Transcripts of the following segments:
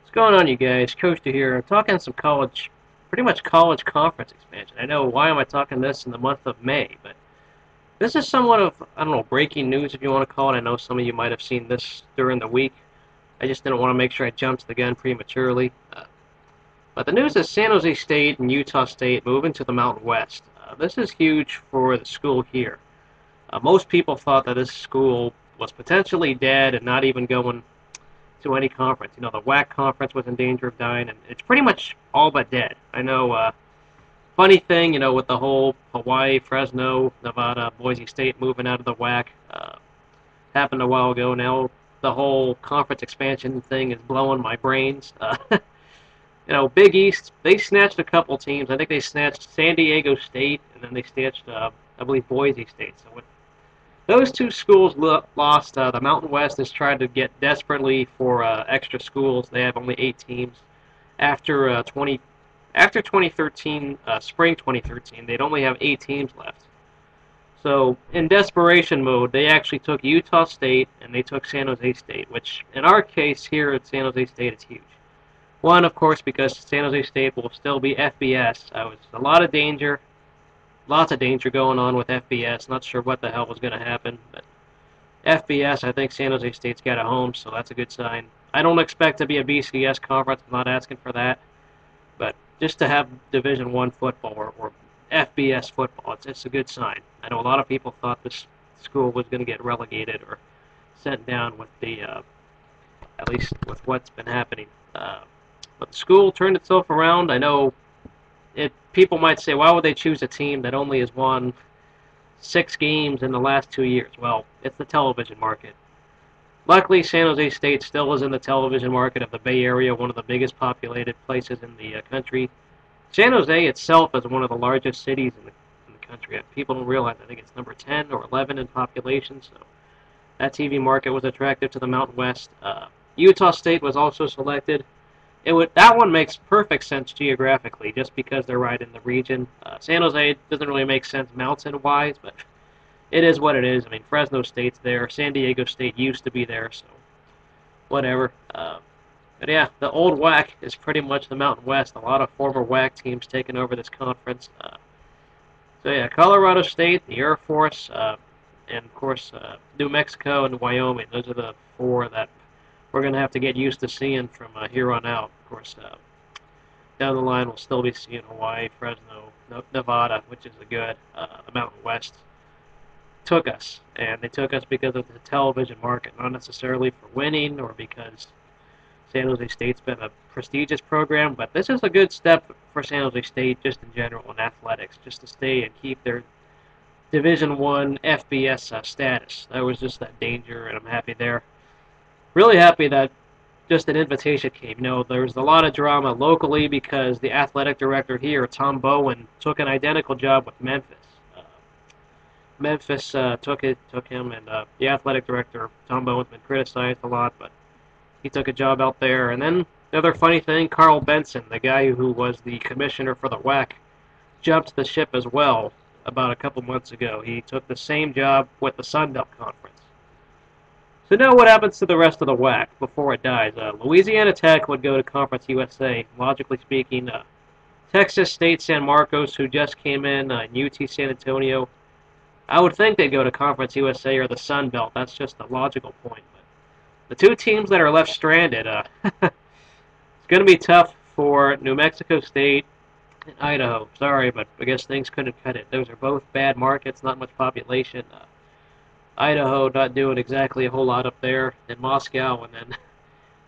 What's going on, you guys? Coaster here. I'm talking some pretty much college conference expansion. I know, why am I talking this in the month of May? But this is somewhat of, I don't know, breaking news if you want to call it. I know some of you might have seen this during the week. I just didn't want to make sure I jumped the gun prematurely. But the news is San Jose State and Utah State moving to the Mountain West. This is huge for the school here. Most people thought that this school was potentially dead and not even going to any conference. You know, the WAC conference was in danger of dying, and it's pretty much all but dead. I know, funny thing, you know, with the whole Hawaii, Fresno, Nevada, Boise State moving out of the WAC, happened a while ago. Now the whole conference expansion thing is blowing my brains. You know, Big East, they snatched a couple teams. I think they snatched San Diego State, and then they snatched, I believe, Boise State. So with those two schools lost. The Mountain West has tried to get desperately for extra schools. They have only 8 teams. After 2013, spring 2013, they'd only have 8 teams left. So in desperation mode, they actually took Utah State and they took San Jose State, which in our case here at San Jose State is huge. One, of course, because San Jose State will still be FBS. I was a lot of danger. Lots of danger going on with FBS. Not sure what the hell was going to happen, but FBS, I think San Jose State's got a home, so that's a good sign. I don't expect to be a BCS conference. I'm not asking for that, but just to have Division One football or FBS football, it's a good sign. I know a lot of people thought this school was going to get relegated or sent down with the, at least with what's been happening. But the school turned itself around. I know people might say, why would they choose a team that only has won 6 games in the last 2 years? Well, it's the television market. Luckily, San Jose State still is in the television market of the Bay Area, one of the biggest populated places in the country. San Jose itself is one of the largest cities in the country. People don't realize, I think it's number 10 or 11 in population, so that TV market was attractive to the Mountain West. Utah State was also selected. That one makes perfect sense geographically, just because they're right in the region. San Jose doesn't really make sense mountain-wise, but it is what it is. I mean, Fresno State's there. San Diego State used to be there, so whatever. But yeah, the old WAC is pretty much the Mountain West. A lot of former WAC teams taking over this conference. So yeah, Colorado State, the Air Force, and of course New Mexico and Wyoming. Those are the 4 that we're going to have to get used to seeing from here on out. Of course, down the line we'll still be seeing Hawaii, Fresno, Nevada, which is a good. The Mountain West took us, and they took us because of the television market, not necessarily for winning or because San Jose State's been a prestigious program, but this is a good step for San Jose State just in general in athletics, just to stay and keep their Division One FBS status. That was just that danger, and I'm happy there. Really happy that just an invitation came. You know, there was a lot of drama locally because the athletic director here, Tom Bowen, took an identical job with Memphis. Memphis took him, and the athletic director, Tom Bowen's been criticized a lot, but he took a job out there. And then the other funny thing, Carl Benson, the guy who was the commissioner for the WAC, jumped the ship as well about a couple months ago. He took the same job with the Sun Belt Conference. So now what happens to the rest of the WAC before it dies? Louisiana Tech would go to Conference USA, logically speaking. Texas State San Marcos, who just came in, UT San Antonio. I would think they'd go to Conference USA or the Sun Belt. That's just a logical point. But the 2 teams that are left stranded, it's going to be tough for New Mexico State and Idaho. Sorry, but I guess things couldn't cut it. Those are both bad markets, not much population. Idaho not doing exactly a whole lot up there in Moscow, and then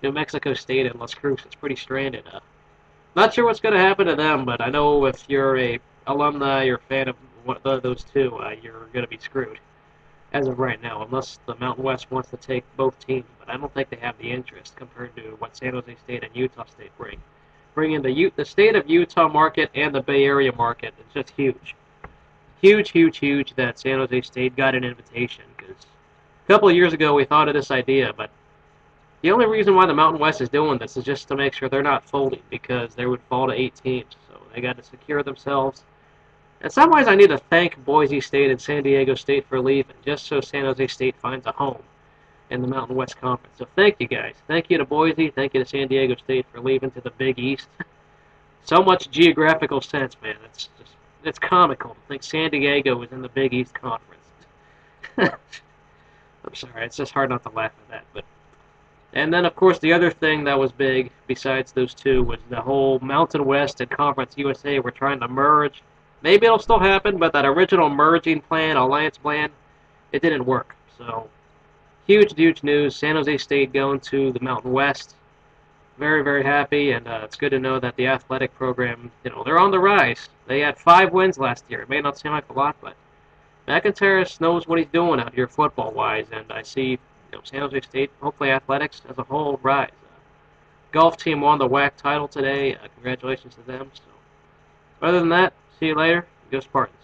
New Mexico State and Las Cruces pretty stranded. Not sure what's going to happen to them, but I know if you're a alumni or a fan of one of those 2, you're going to be screwed as of right now, unless the Mountain West wants to take both teams. But I don't think they have the interest compared to what San Jose State and Utah State bring. Bringing the state of Utah market and the Bay Area market is just huge. Huge, huge, huge that San Jose State got an invitation, because a couple of years ago we thought of this idea, but the only reason why the Mountain West is doing this is just to make sure they're not folding, because they would fall to 8 teams, so they got to secure themselves. In some ways I need to thank Boise State and San Diego State for leaving, just so San Jose State finds a home. in the Mountain West Conference. So thank you guys. Thank you to Boise. Thank you to San Diego State for leaving to the Big East. So much geographical sense, man. It's comical to think San Diego was in the Big East Conference. I'm sorry, it's just hard not to laugh at that. But and then of course the other thing that was big besides those two was the whole Mountain West and Conference USA were trying to merge. Maybe it'll still happen, but that original merging plan, alliance plan, it didn't work. So huge news. San Jose State going to the Mountain West. Very, very happy, and it's good to know that the athletic program, they're on the rise. They had 5 wins last year. It may not seem like a lot, but McIntyre knows what he's doing out here football-wise, and I see San Jose State, hopefully athletics as a whole, rise. Golf team won the WAC title today. Congratulations to them. So, other than that, see you later. Go Spartans.